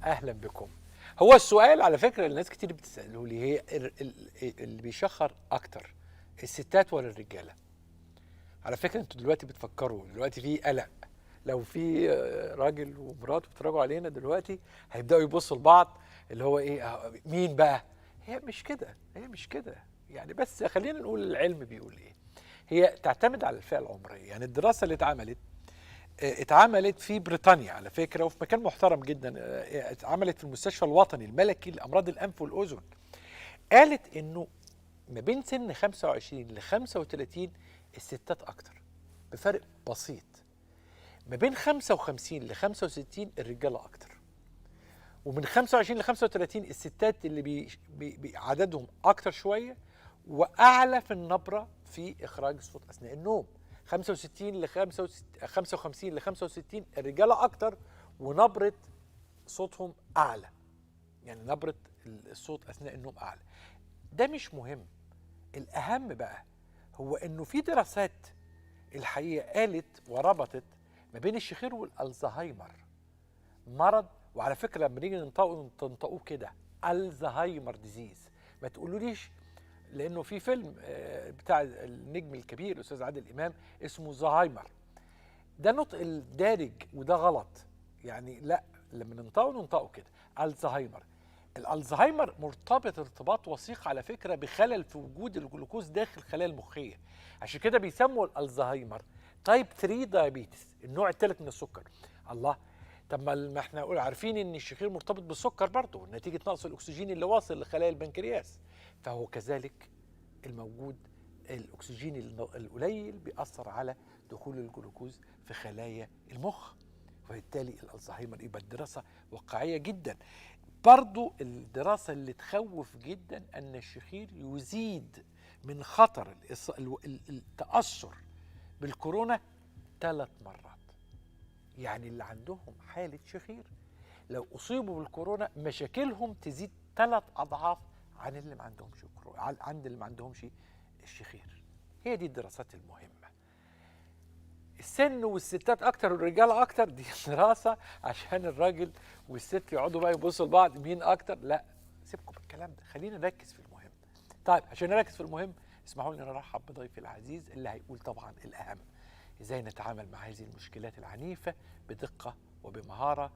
اهلا بكم. هو السؤال على فكره اللي الناس كتير بتساله لي هي اللي بيشخر اكتر الستات ولا الرجاله؟ على فكره انتوا دلوقتي بتفكروا دلوقتي في قلق. لو في راجل ومراته بيتفرجوا علينا دلوقتي هيبداوا يبصوا لبعض، اللي هو ايه مين بقى؟ هي مش كده يعني. بس خلينا نقول العلم بيقول ايه. هي تعتمد على الفئه العمريه. يعني الدراسه اللي اتعملت في بريطانيا على فكرة، وفي مكان محترم جدا. اتعملت في المستشفى الوطني الملكي لأمراض الأنف والأذن. قالت إنه ما بين سن 25 ل 35 الستات أكتر بفرق بسيط. ما بين 55 ل 65 الرجالة أكتر. ومن 25 ل 35 الستات اللي عددهم أكتر شوية، وأعلى في النبرة في إخراج الصوت أثناء النوم. 65 ل 55 ل 65 الرجالة أكتر، ونبرة صوتهم أعلى. يعني نبرة الصوت أثناء النوم أعلى. ده مش مهم. الأهم بقى هو إنه في دراسات الحقيقة قالت وربطت ما بين الشخير والألزهايمر. مرض، وعلى فكرة لما نيجي تنطقوه كده الزهايمر ديزيز، ما تقولوليش، لأنه في فيلم بتاع النجم الكبير الأستاذ عادل إمام اسمه زهايمر. ده نطق الدارج وده غلط. يعني لا، لما ننطقه كده الزهايمر. الالزهايمر مرتبط ارتباط وثيق على فكره بخلل في وجود الجلوكوز داخل الخلايا المخيه. عشان كده بيسموا الالزهايمر تايب 3 دايابيتس، النوع الثالث من السكر. الله. طب ما احنا عارفين ان الشخير مرتبط بالسكر برضه نتيجه نقص الاكسجين اللي واصل لخلايا البنكرياس. فهو كذلك الموجود. الاكسجين القليل بيأثر على دخول الجلوكوز في خلايا المخ، وبالتالي الالزهايمر. يبقى الدراسه واقعيه جدا. برضو الدراسه اللي تخوف جدا ان الشخير يزيد من خطر التاثر بالكورونا 3 مرات. يعني اللي عندهم حاله شخير لو اصيبوا بالكورونا مشاكلهم تزيد 3 اضعاف عن اللي ما عندهمش عند اللي ما عندهمش الشخير. هي دي الدراسات المهمه. السن والستات اكتر والرجاله اكتر دي دراسه عشان الراجل والست يقعدوا بقى يبصوا لبعض مين اكتر. لا، سيبكم من الكلام ده، خلينا نركز في المهم. طيب عشان نركز في المهم اسمحوا لي نرحب بضيفي العزيز اللي هيقول طبعا الاهم: ازاي نتعامل مع هذه المشكلات العنيفه بدقه وبمهاره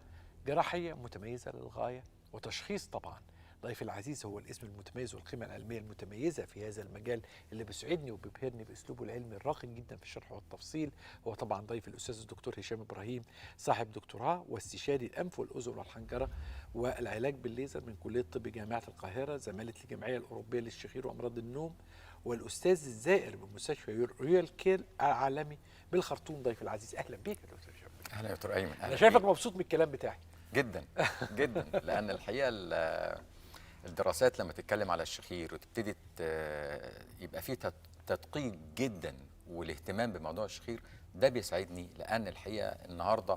جراحيه متميزه للغايه وتشخيص. طبعا ضيفي العزيز هو الاسم المتميز والقيمة العلمية المتميزة في هذا المجال اللي بيسعدني وبيبهرني بأسلوبه العلمي الراقي جدا في الشرح والتفصيل. هو طبعا ضيف الأستاذ الدكتور هشام إبراهيم، صاحب دكتوراه واستشاري الأنف والأذن والحنجرة والعلاج بالليزر من كلية طب جامعة القاهرة، زمالة الجمعية الأوروبية للشخير وأمراض النوم، والأستاذ الزائر بمستشفى رويال كير العالمي بالخرطوم. ضيف العزيز أهلا بيك يا دكتور هشام. اهلا يا دكتور ايمن. أنا شايفك مبسوط من الكلام بتاعي جدا جدا، لان الحقيقه الدراسات لما تتكلم على الشخير وتبتدي يبقى فيه تدقيق جدا والاهتمام بموضوع الشخير، ده بيسعدني. لان الحقيقه النهارده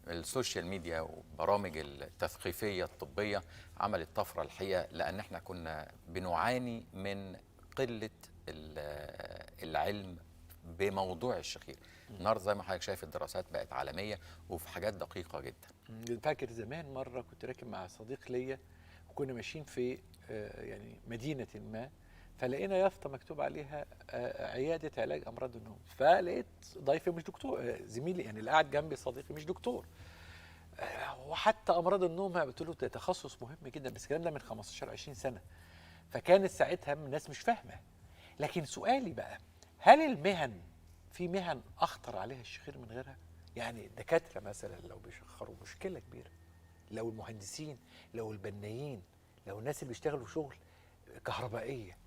السوشيال ميديا وبرامج التثقيفيه الطبيه عملت طفره الحقيقه، لان احنا كنا بنعاني من قله العلم بموضوع الشخير. النهارده زي ما حضرتك شايف الدراسات بقت عالميه وفي حاجات دقيقه جدا. فاكر زمان مرة كنت راكب مع صديق ليا وكنا ماشيين في يعني مدينة ما، فلقينا يافطة مكتوب عليها عيادة علاج أمراض النوم. فلقيت ضيفي مش دكتور، زميلي يعني اللي قاعد جنبي صديقي مش دكتور. وحتى أمراض النوم قلت له ده تخصص مهم جدا، بس الكلام ده من 15 20 سنة. فكانت ساعتها الناس مش فاهمة. لكن سؤالي بقى، هل المهن في مهن أخطر عليها الشخير من غيرها؟ يعني الدكاترة مثلا لو بيشخروا مشكلة كبيرة، لو المهندسين، لو البنايين، لو الناس اللي بيشتغلوا شغل كهربائية.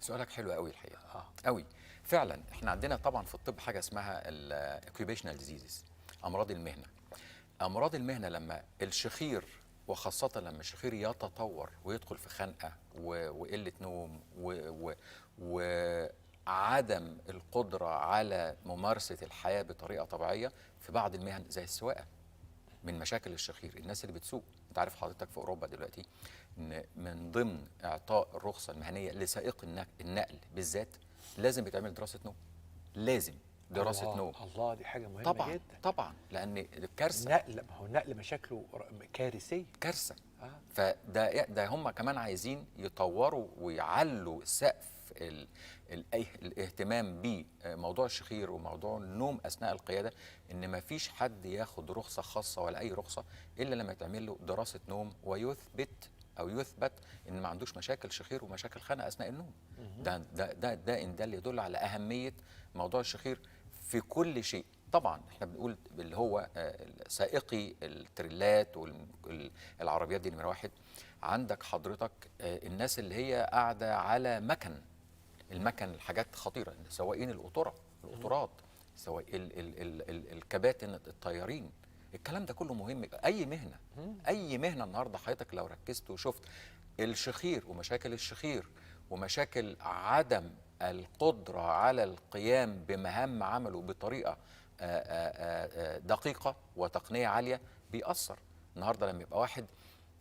سؤالك حلو قوي الحقيقه. قوي فعلا. احنا عندنا طبعا في الطب حاجه اسمها الاوكيبيشنال ديزيزز، امراض المهنه. امراض المهنه لما الشخير، وخاصه لما الشخير يتطور ويدخل في خنقه وقله نوم وعدم القدره على ممارسه الحياه بطريقه طبيعيه، في بعض المهن زي السواقه من مشاكل الشخير. الناس اللي بتسوق، انت عارف حضرتك في اوروبا دلوقتي ان من ضمن اعطاء الرخصه المهنيه لسائق النقل بالذات لازم يتعمل دراسه نوم. لازم دراسه الله نوم. الله، دي حاجه مهمه طبعا جدا. طبعا، لان كارثه نقل، ما هو نقل مشاكله كارثيه. كارثه. آه. فده هم كمان عايزين يطوروا ويعلوا سقف الاهتمام بموضوع الشخير وموضوع النوم اثناء القياده، ان ما فيش حد ياخد رخصه خاصه ولا اي رخصه الا لما يتعمل له دراسه نوم يثبت ان ما عندوش مشاكل شخير ومشاكل خنقه اثناء النوم. ده ان ده اللي يدل على اهميه موضوع الشخير في كل شيء. طبعا احنا بنقول اللي هو سائقي التريلات والعربيات دي نمره واحد. عندك حضرتك الناس اللي هي قاعده على المكن الحاجات خطيره، سواقين القطارات، سواق الكباتن الطيارين. الكلام ده كله مهم. اي مهنه النهارده حضرتك لو ركزت وشفت الشخير ومشاكل الشخير ومشاكل عدم القدره على القيام بمهام عمله بطريقه دقيقه وتقنيه عاليه، بيأثر. النهارده لما يبقى واحد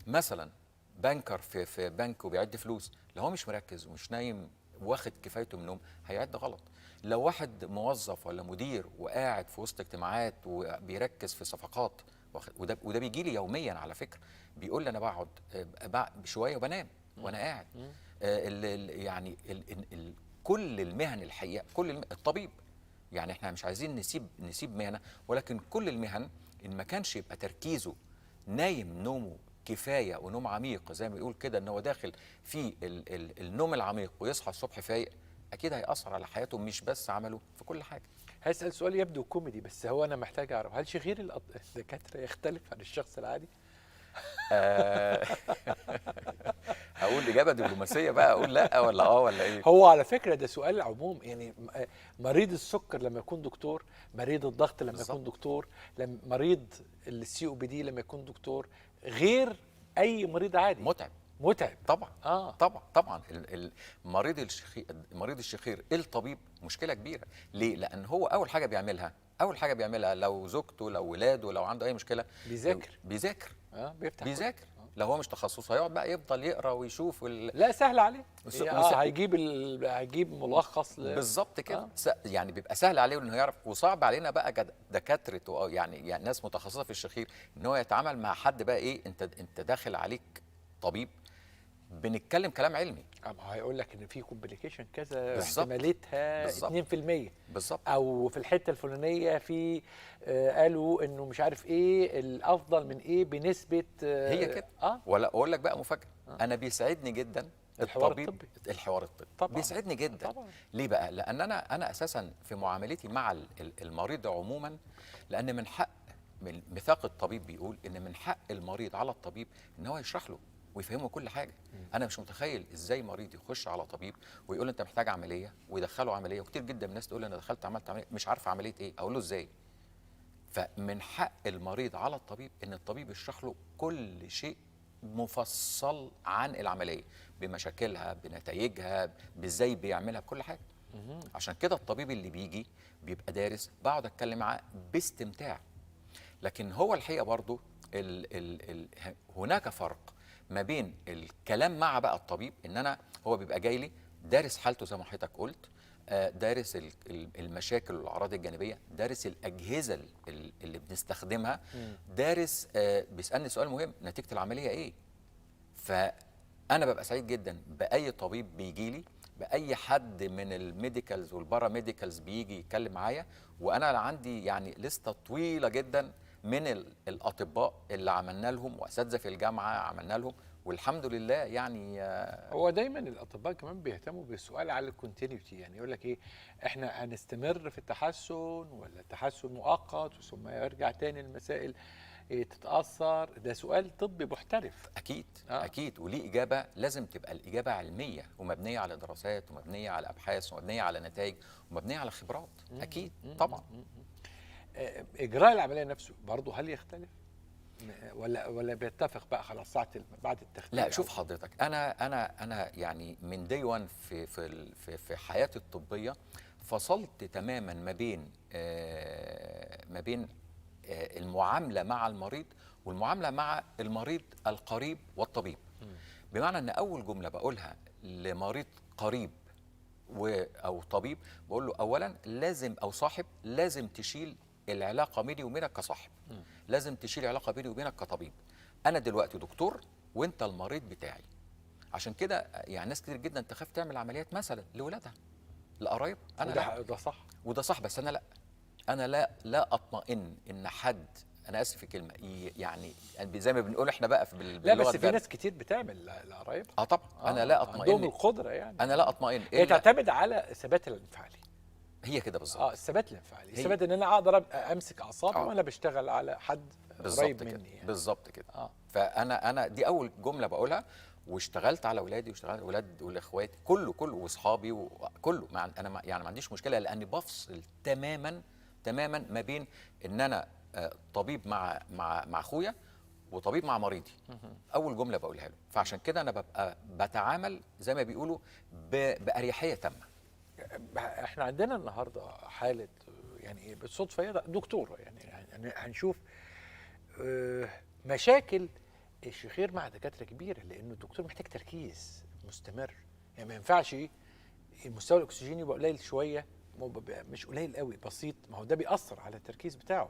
مثلا بنكر في بنك وبيعد فلوس، لو هو مش مركز ومش نايم واخد كفايته من النوم هيعد غلط. لو واحد موظف ولا مدير وقاعد في وسط اجتماعات وبيركز في صفقات، وده بيجي لي يوميا على فكره، بيقول لي انا بقعد شويه وبنام وانا قاعد. يعني كل المهن الحقيقه، الطبيب، يعني احنا مش عايزين نسيب مهنه، ولكن كل المهن ان ما كانش يبقى تركيزه نايم نومه كفايه ونوم عميق، زي ما بيقول كده ان هو داخل في النوم العميق ويصحى الصبح فايق، اكيد هيأثر على حياته مش بس عمله في كل حاجه. هسأل سؤال يبدو كوميدي، بس هو انا محتاج اعرف، هل شخير الدكاتره يختلف عن الشخص العادي؟ هقول اجابه دبلوماسيه بقى، اقول لا ولا ولا ايه؟ هو على فكره ده سؤال عموم، يعني مريض السكر لما يكون دكتور، مريض الضغط لما يكون دكتور، مريض COPD لما يكون دكتور، غير اي مريض عادي. متعب طبعا. طبعا مريض الشخير الطبيب مشكله كبيره. ليه؟ لان هو اول حاجه بيعملها لو زوجته، لو ولاده، لو عنده اي مشكله بيذاكر. بيذاكر. لو هو مش تخصصه هيقعد بقى يفضل يقرا ويشوف لا سهل عليه. هيجيب ملخص بالظبط كده. يعني بيبقى سهل عليه انه يعرف، وصعب علينا بقى دكاتره يعني ناس متخصصه في الشخير ان هو يتعامل مع حد بقى ايه، انت داخل عليك طبيب بنتكلم كلام علمي. هيقول لك ان في كومبليكيشن كذا، احتماليتها 2%، بالظبط، او في الحته الفلانيه في قالوا انه مش عارف ايه الافضل من ايه بنسبه هي كده. ولا اقول لك بقى مفاجاه، انا بيسعدني جدا الحوار الطبي طبعا. بيسعدني جدا طبعا. ليه بقى؟ لان انا اساسا في معاملتي مع المريض عموما، لان من حق ميثاق الطبيب بيقول ان من حق المريض على الطبيب ان هو يشرح له ويفهمه كل حاجه. انا مش متخيل ازاي مريض يخش على طبيب ويقول له انت محتاج عمليه ويدخله عمليه، وكتير جدا من الناس تقول انا دخلت عملت عمليه مش عارف عمليه ايه، اقول له ازاي؟ فمن حق المريض على الطبيب ان الطبيب يشرح له كل شيء مفصل عن العمليه، بمشاكلها، بنتائجها، بازاي بيعملها، بكل حاجه. عشان كده الطبيب اللي بيجي بيبقى دارس، بقعد اتكلم معاه باستمتاع. لكن هو الحقيقه برضو هناك فرق ما بين الكلام مع بقى الطبيب، ان هو بيبقى جاي لي دارس حالته زي ما حضرتك قلت، دارس المشاكل والاعراض الجانبيه، دارس الاجهزه اللي بنستخدمها، دارس بيسالني سؤال مهم، نتيجه العمليه ايه؟ فانا ببقى سعيد جدا باي طبيب بيجي لي، باي حد من الميديكالز والباراميديكالز بيجي يتكلم معايا. وانا عندي يعني لسته طويله جدا من الاطباء اللي عملنا لهم، واساتذه في الجامعه عملنا لهم، والحمد لله يعني. هو دايما الاطباء كمان بيهتموا بالسؤال على الكونتينيوتي، يعني يقول لك ايه، احنا هنستمر في التحسن ولا التحسن مؤقت ثم يرجع تاني المسائل تتاثر؟ ده سؤال طبي محترف. اكيد اكيد، وليه اجابه، لازم تبقى الاجابه علميه ومبنيه على دراسات ومبنيه على ابحاث ومبنيه على نتائج ومبنيه على خبرات. اكيد طبعا. اجراء العمليه نفسه برضه هل يختلف ولا بيتفق بقى خلاص بعد التخدير؟ لا شوف حضرتك، انا يعني من دي 1 في حياتي الطبيه فصلت تماما ما بين المعامله مع المريض والمعامله مع المريض القريب والطبيب. بمعنى ان اول جمله بقولها لمريض قريب او طبيب، بقول له اولا لازم، او صاحب، لازم تشيل العلاقه بيني وبينك كصاحب، لازم تشيل العلاقه بيني وبينك كطبيب. انا دلوقتي دكتور وانت المريض بتاعي. عشان كده يعني ناس كتير جدا تخاف تعمل عمليات مثلا لاولادها، لقرايب. انا لا، ده صح. وده صح، بس انا لا، انا لا اطمئن ان حد، انا اسف في الكلمه، يعني زي ما بنقول احنا بقى لا باللغه بس في الدارجه. ناس كتير بتعمل لقرايب. اه طبعا، انا لا عندهم اطمئن، القدره يعني. انا لا اطمئن هي الا تعتمد على الثبات الانفعالي. هي كده بالظبط. الثبات الانفعالي، هي الثبات ان انا اقدر امسك اعصابي اه وانا بشتغل على حد قريب بالظبط كده، مني يعني. بالظبط كده. اه فانا دي اول جمله بقولها، واشتغلت على اولادي واشتغلت على اولاد والاخوات كله واصحابي وكله. انا يعني ما عنديش مشكله، لاني بفصل تماما ما بين ان انا طبيب مع اخويا وطبيب مع مريضي. اول جمله بقولها له. فعشان كده انا ببقى بتعامل زي ما بيقولوا باريحيه تامه. احنا عندنا النهارده حاله، يعني ايه بالصدفه، هي دكتوره يعني هنشوف مشاكل الشخير مع دكاتره كبيره، لانه الدكتور محتاج تركيز مستمر. يعني ما ينفعش مستوى الاكسجين يبقى قليل شويه، مش قليل قوي، بسيط، ما هو ده بيأثر على التركيز بتاعه.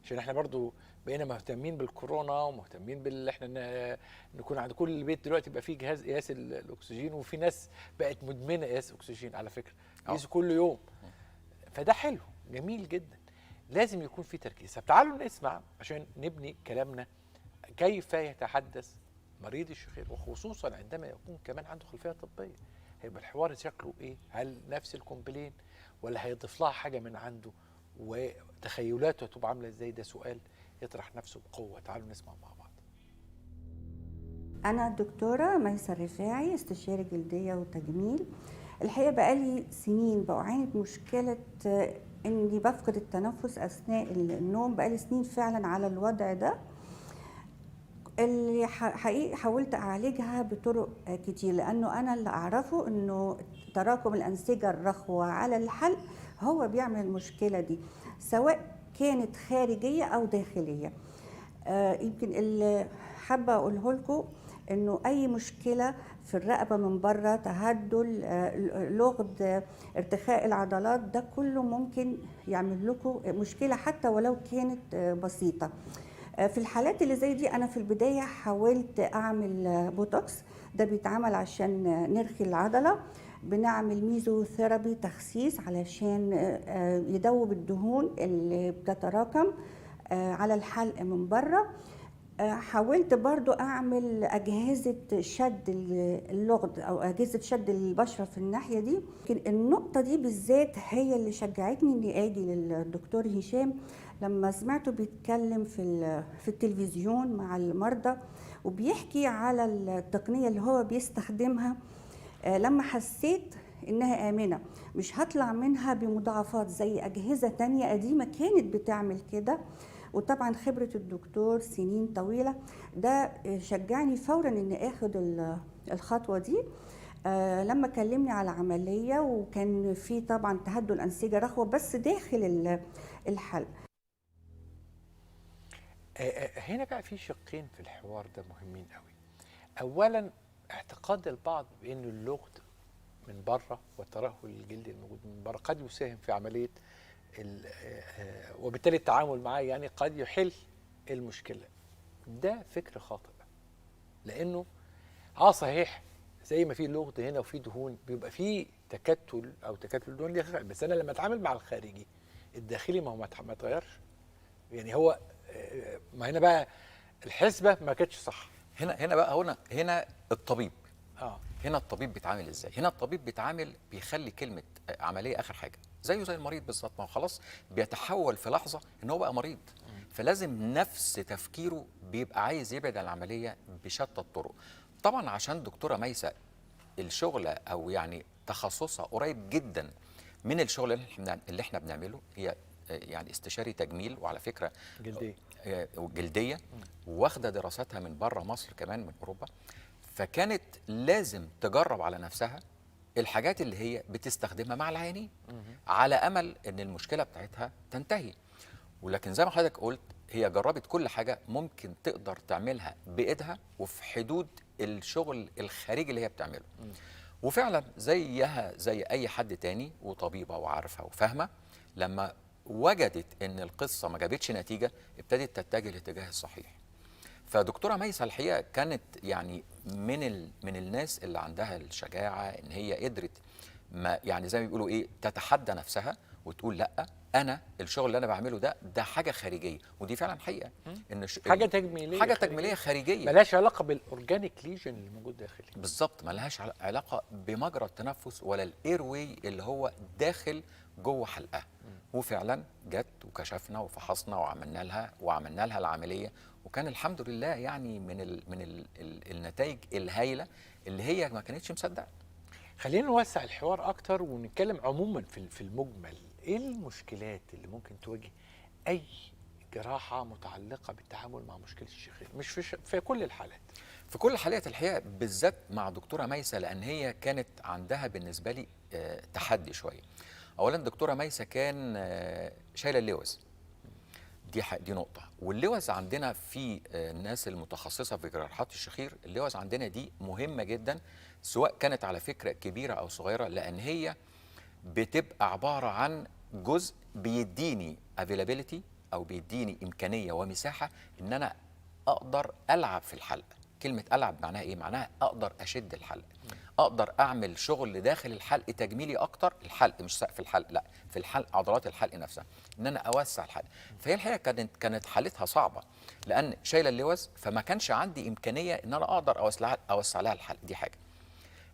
عشان احنا برضو بقينا مهتمين بالكورونا ومهتمين احنا نكون عند كل بيت دلوقتي يبقى فيه جهاز قياس الاكسجين، وفي ناس بقت مدمنه قياس اكسجين على فكره، يقيسوا كل يوم. فده حلو، جميل جدا، لازم يكون في تركيز. طب تعالوا نسمع عشان نبني كلامنا كيف يتحدث مريض الشخير، وخصوصا عندما يكون كمان عنده خلفيه طبيه. هيبقى الحوار شكله ايه؟ هل نفس الكومبلين ولا هيضيف لها حاجه من عنده؟ وتخيلاته هتبقى عامله ازاي؟ ده سؤال يطرح نفسه بقوه. تعالوا نسمع مع بعض. أنا الدكتورة ميسة الرفاعي، استشاري جلدية وتجميل. الحقيقة بقالي سنين بعاني بمشكلة إني بفقد التنفس أثناء النوم، بقالي سنين فعلا على الوضع ده، اللي حقيقي حاولت أعالجها بطرق كتير، لأنه أنا اللي أعرفه إنه تراكم الأنسجة الرخوة على الحلق هو بيعمل المشكلة دي، سواء كانت خارجية أو داخلية. يمكن اللي حابة أقوله لكم إنه أي مشكلة في الرقبة من بره، تهدل، لغد، ارتخاء العضلات، ده كله ممكن يعمل لكم مشكلة حتى ولو كانت بسيطة. في الحالات اللي زي دي أنا في البداية حاولت أعمل بوتوكس، ده بيتعمل عشان نرخي العضلة، بنعمل ميزوثيرابي تخسيس علشان يدوب الدهون اللي بتتراكم على الحلق من بره. حاولت برضو أعمل أجهزة شد اللغد أو أجهزة شد البشرة في الناحية دي. لكن النقطة دي بالذات هي اللي شجعتني إني أجي للدكتور هشام لما سمعته بيتكلم في التلفزيون مع المرضى وبيحكي على التقنية اللي هو بيستخدمها. لما حسيت إنها آمنة، مش هطلع منها بمضاعفات زي أجهزة تانية قديمة كانت بتعمل كده، وطبعا خبرة الدكتور سنين طويلة، ده شجعني فورا إني آخد الخطوة دي. لما كلمني على عملية وكان في طبعا تهدل أنسجة رخوة بس داخل الحلق. هنا بقى في شقين في الحوار ده مهمين قوي. اولا اعتقاد البعض بان اللغد من بره والترهل الجلدي الموجود من بره قد يساهم في عمليه وبالتالي التعامل معاه يعني قد يحل المشكله. ده فكر خاطئ، لانه صحيح زي ما في لغد هنا وفي دهون بيبقى في تكتل او تكتل دهون، بس انا لما اتعامل مع الخارجي الداخلي ما اتغيرش. يعني هو ما هنا بقى الحسبه ما كانتش صح. هنا بقى هنا الطبيب اه هنا الطبيب بيتعامل ازاي؟ هنا الطبيب بيخلي كلمه عمليه اخر حاجه، زيه زي المريض بالظبط. ما هو خلاص بيتحول في لحظه ان هو بقى مريض، فلازم نفس تفكيره بيبقى عايز يبعد عن العمليه بشتى الطرق. طبعا عشان دكتوره ميسة الشغل او يعني تخصصها قريب جدا من الشغل اللي احنا بنعمله، هي يعني استشاري تجميل، وعلى فكره جلديه واخده دراساتها من بره مصر كمان، من اوروبا. فكانت لازم تجرب على نفسها الحاجات اللي هي بتستخدمها مع العيانين على امل ان المشكله بتاعتها تنتهي. ولكن زي ما حضرتك قلت، هي جربت كل حاجه ممكن تقدر تعملها بايدها وفي حدود الشغل الخارجي اللي هي بتعمله. وفعلا زيها زي اي حد تاني وطبيبه وعارفه وفاهمه، لما وجدت ان القصه ما جابتش نتيجه ابتدت تتجه الاتجاه الصحيح. فدكتوره ميسة الحقيقه كانت يعني من الناس اللي عندها الشجاعه ان هي قدرت، ما يعني زي ما بيقولوا ايه، تتحدى نفسها وتقول لا، انا الشغل اللي انا بعمله ده حاجه خارجيه، ودي فعلا حقيقه ان حاجه تجميليه، حاجه تجميليه خارجيه ملهاش علاقه بالاورجانيك ليجن اللي موجود داخلي. بالظبط، ملهاش علاقه بمجرى التنفس ولا الاير واي اللي هو داخل جوه حلقها. وفعلا جت وكشفنا وفحصنا وعملنا لها العمليه، وكان الحمد لله يعني من النتائج الهائله اللي هي ما كانتش مصدقه. خلينا نوسع الحوار اكتر ونتكلم عموما في المجمل. ايه المشكلات اللي ممكن تواجه اي جراحه متعلقه بالتعامل مع مشكله الشخير؟ مش في كل الحالات. في كل الحالات الحقيقه، بالذات مع دكتوره ميسة، لان هي كانت عندها بالنسبه لي تحدي شويه. اولا دكتوره ميسة كان شايله اللوز، دي نقطه. واللوز عندنا في الناس المتخصصه في جراحات الشخير، اللوز عندنا دي مهمه جدا، سواء كانت على فكره كبيره او صغيره، لان هي بتبقى عباره عن جزء بيديني availability او بيديني امكانيه ومساحه ان انا اقدر العب في الحلق. كلمه العب معناها ايه؟ معناها اقدر اشد الحلق، اقدر اعمل شغل داخل الحلق تجميلي اكتر. الحلق مش سقف الحلق، لا، في الحلق، عضلات الحلق نفسها، ان انا اوسع الحلق. فهي الحقيقه كانت حالتها صعبه، لان شايله اللوز، فما كانش عندي امكانيه ان انا اقدر اوسع لها الحلق. دي حاجه.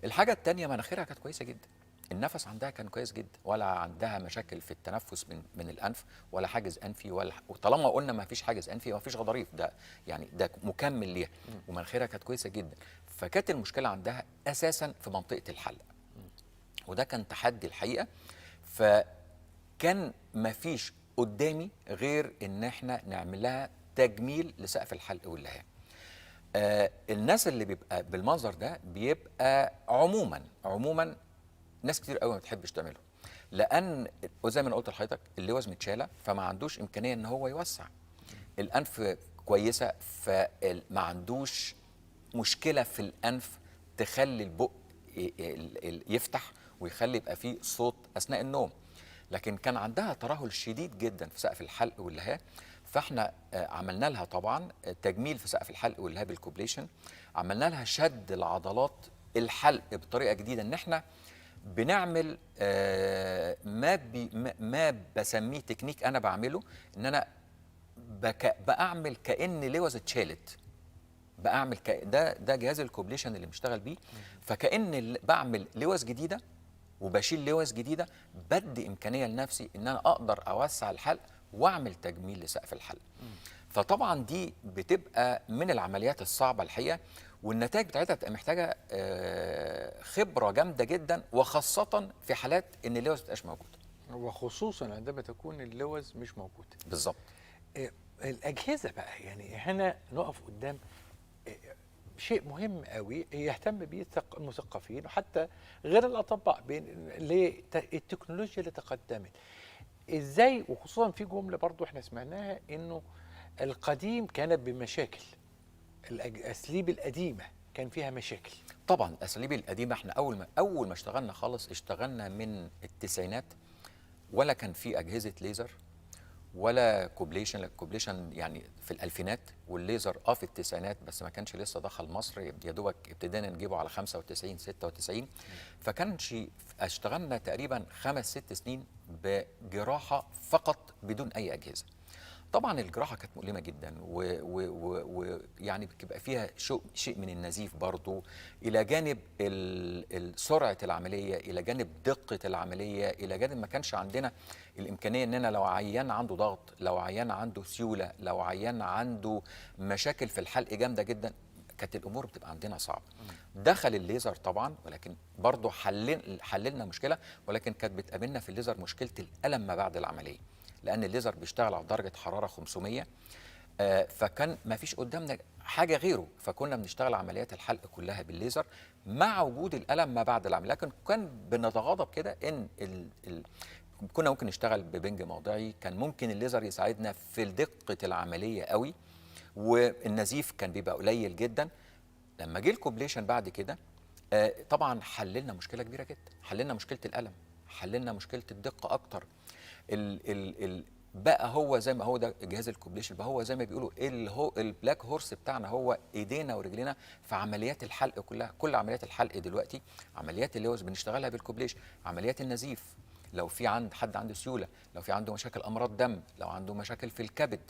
الحاجه الثانيه، مناخيرها كانت كويسه جدا، النفس عندها كان كويس جدا، ولا عندها مشاكل في التنفس من الانف، ولا حاجز انفي، وطالما قلنا ما فيش حاجز انفي ما فيش غضاريف، ده يعني ده مكمل ليها. ومناخيرها كانت كويسه جدا. فكانت المشكله عندها اساسا في منطقه الحلق، وده كان تحدي الحقيقه. فكان ما فيش قدامي غير ان احنا نعمل لها تجميل لسقف الحلق واللهاب. الناس اللي بيبقى بالمنظر ده بيبقى عموما ناس كتير قوي ما بتحبش تعمله، لان وزي ما انا قلت لحضرتك اللوز متشاله، فما عندوش امكانيه ان هو يوسع. الانف كويسه، فما عندوش مشكله في الانف تخلي البق يفتح ويخلي يبقى فيه صوت اثناء النوم. لكن كان عندها ترهل شديد جدا في سقف الحلق واللهاب، فاحنا عملنا لها طبعا تجميل في سقف الحلق واللهاب بالكوبليشن. عملنا لها شد العضلات الحلق بطريقه جديده، ان احنا بنعمل ما بسميه تكنيك انا بعمله، ان انا بعمل كأن لوز اتشالت، بعمل ده جهاز الكوبليشن اللي بنشتغل بيه. فكأن بعمل لوز جديده وبشيل لوز جديده، بدي امكانيه لنفسي ان انا اقدر اوسع الحلق واعمل تجميل لسقف الحلق. فطبعا دي بتبقى من العمليات الصعبه الحقيقه، والنتائج بتاعتها بتبقى محتاجه خبره جامده جدا، وخاصه في حالات ان اللوز ما بتبقاش موجوده، وخصوصا عندما تكون اللوز مش موجود. بالظبط. الاجهزه بقى، يعني هنا نقف قدام شيء مهم قوي يهتم به المثقفين وحتى غير الاطباء، التكنولوجيا اللي تقدمت ازاي. وخصوصا في جمله برضو احنا سمعناها، انه القديم كان بمشاكل، الاساليب القديمه كان فيها مشاكل. طبعا الاساليب القديمه، احنا اول ما اشتغلنا خالص، اشتغلنا من التسعينات، ولا كان في اجهزه ليزر ولا كوبليشن. الكوبليشن يعني في الالفينات، والليزر في التسعينات، بس ما كانش لسه دخل مصر، يا دوبك ابتدينا نجيبه على 95 96. فكانش اشتغلنا تقريبا 5-6 سنين بجراحه فقط بدون اي اجهزه. طبعا الجراحه كانت مؤلمه جدا، ويعني بيبقى فيها شيء من النزيف برضو، الى جانب سرعه العمليه، الى جانب دقه العمليه، الى جانب ما كانش عندنا الامكانيه اننا لو عيان عنده ضغط، لو عيان عنده سيوله، لو عيان عنده مشاكل في الحلق جامده جدا، كانت الامور بتبقى عندنا صعبه. دخل الليزر طبعا، ولكن برضو حللنا مشكله، ولكن كانت بتقابلنا في الليزر مشكله الالم ما بعد العمليه، لان الليزر بيشتغل على درجه حراره 500. فكان ما فيش قدامنا حاجه غيره، فكنا بنشتغل عمليات الحلق كلها بالليزر مع وجود الالم ما بعد العمليه. لكن كان بنتغاضى كده ان كنا ممكن نشتغل ببنج موضعي، كان ممكن الليزر يساعدنا في دقه العمليه قوي، والنزيف كان بيبقى قليل جدا. لما جه الكوبليشن بعد كده، طبعا حللنا مشكله كبيره جدا، حللنا مشكله الالم، حللنا مشكله الدقه اكتر. بقى هو زي ما هو ده جهاز الكوبليشن، بقى هو زي ما بيقولوا هو البلاك هورس بتاعنا، هو ايدينا ورجلينا في عمليات الحلق كلها. كل عمليات الحلق دلوقتي عمليات اللي هو بنشتغلها بالكوبليشن، عمليات النزيف، لو في عند حد عنده سيوله، لو في عنده مشاكل امراض دم، لو عنده مشاكل في الكبد،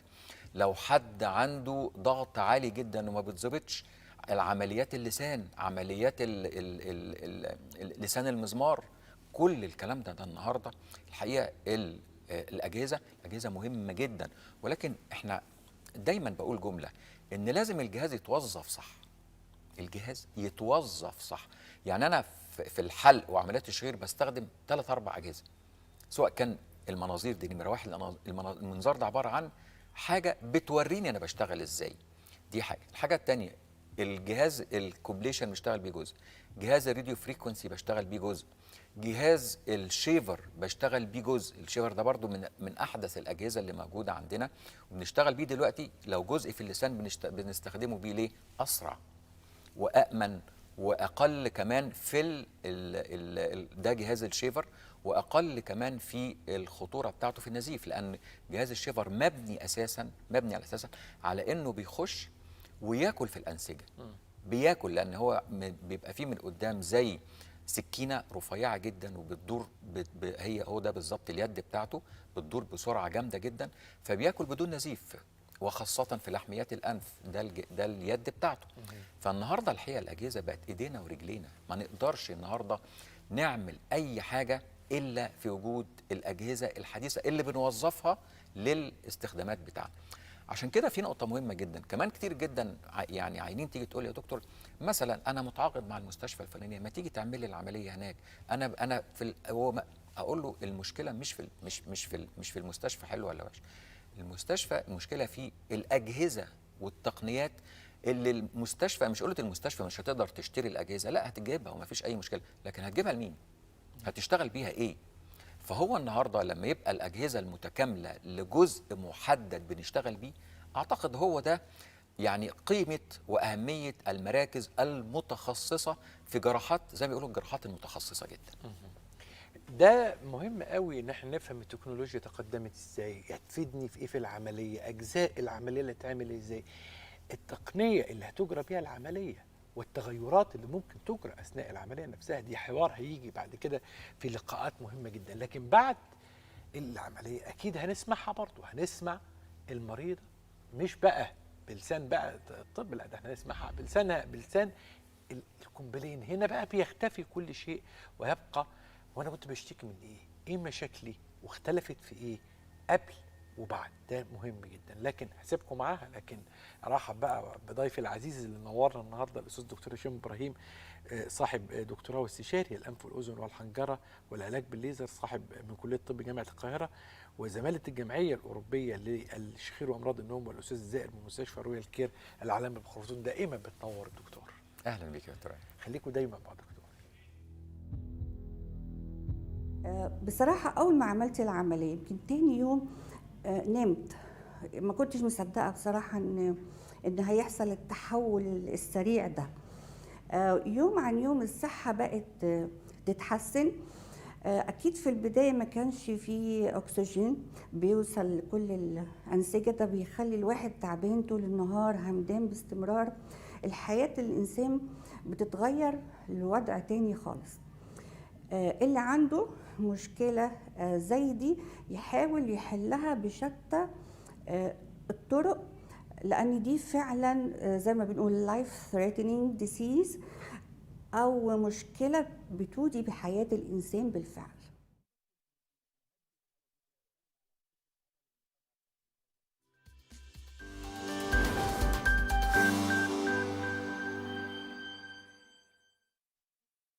لو حد عنده ضغط عالي جدا وما بيتظبطش، العمليات اللسان، عمليات لسان المزمار، كل الكلام ده النهارده الحقيقه الاجهزه مهمه جدا. ولكن احنا دايما بقول جمله ان لازم الجهاز يتوظف صح. الجهاز يتوظف صح. يعني انا في الحلق وعمليات الشغير بستخدم 3 4 اجهزه، سواء كان المناظير دي نمره واحد، المنظار ده عباره عن حاجه بتوريني انا بشتغل ازاي، دي حاجه. الحاجه الثانيه الجهاز الكوبليشن بشتغل بيه جزء، جهاز الراديو فريكونسي بشتغل بيه جزء، جهاز الشيفر بشتغل بيه جزء. الشيفر ده برضو من احدث الاجهزه اللي موجوده عندنا وبنشتغل بيه دلوقتي. لو جزء في اللسان بنستخدمه بيه ليه؟ اسرع وامن واقل كمان في ده جهاز الشيفر، واقل كمان في الخطوره بتاعته في النزيف، لان جهاز الشيفر مبني على اساسا على انه بيخش وياكل في الانسجه. بياكل لان هو بيبقى فيه من قدام زي سكينه رفيعه جدا وبتدور هو ده بالظبط اليد بتاعته، بتدور بسرعه جامده جدا، فبياكل بدون نزيف، وخاصه في لحميات الانف، ده اليد بتاعته. فالنهارده الحقيقه الاجهزه بقت ايدينا ورجلينا، ما نقدرش النهارده نعمل اي حاجه الا في وجود الاجهزه الحديثه اللي بنوظفها للاستخدامات بتاعنا. عشان كده في نقطة مهمة جدا كمان، كتير جدا يعني عينين تيجي تقول لي يا دكتور مثلا أنا متعاقد مع المستشفى الفلانية، ما تيجي تعمل لي العملية هناك. أنا أقول له المشكلة مش في المستشفى حلو ولا وحش. المستشفى المشكلة في الأجهزة والتقنيات اللي المستشفى، مش قلت المستشفى مش هتقدر تشتري الأجهزة، لا هتجيبها وما فيش أي مشكلة، لكن هتجيبها لمين؟ هتشتغل بيها إيه؟ فهو النهارده لما يبقى الاجهزه المتكامله لجزء محدد بنشتغل بيه، اعتقد هو ده يعني قيمه واهميه المراكز المتخصصه في جراحات، زي ما بيقولوا الجراحات المتخصصه جدا. ده مهم قوي ان احنا نفهم التكنولوجيا تقدمت ازاي، هتفيدني في ايه في العمليه، اجزاء العمليه اللي هتعمل ازاي، التقنيه اللي هتجرى بيها العمليه، والتغيرات اللي ممكن تجرى اثناء العمليه نفسها. دي حوار هيجي بعد كده في لقاءات مهمه جدا. لكن بعد العمليه اكيد هنسمعها برضه، هنسمع المريضه مش بقى بلسان بقى الطب، لا ده احنا هنسمعها بلسان القنبلين. هنا بقى بيختفي كل شيء ويبقى وانا كنت بشتكي من ايه مشاكلي واختلفت في ايه قبل وبعد. ده مهم جدا. لكن هسيبكم معاها، لكن ارحب بقى بضيفي العزيز اللي نورنا النهارده، الاستاذ الدكتور هشام ابراهيم، صاحب دكتوراه واستشاري الانف والاذن والحنجره والعلاج بالليزر، صاحب من كليه طب جامعه القاهره وزماله الجمعيه الاوروبيه للشخير وامراض النوم، والاستاذ زائر من مستشفى رويال كير العالمي بخرطوم. دائما بتنور الدكتور. اهلا بيك يا دكتور. خليكم دايما مع دكتور. بصراحة أول ما عملت العملية يمكن تاني يوم نمت، ما كنتش مصدقة بصراحة إن هيحصل التحول السريع ده. يوم عن يوم الصحة بقت تتحسن. أكيد في البداية ما كانش فيه أكسجين بيوصل لكل الأنسجة، ده بيخلي الواحد تعبان طول النهار، همدان باستمرار. الحياة الإنسان بتتغير لوضع تاني خالص. اللي عنده مشكلة زي دي يحاول يحلها بشتى الطرق، لأن دي فعلا زي ما بنقول life threatening disease أو مشكلة بتودي بحياة الإنسان بالفعل.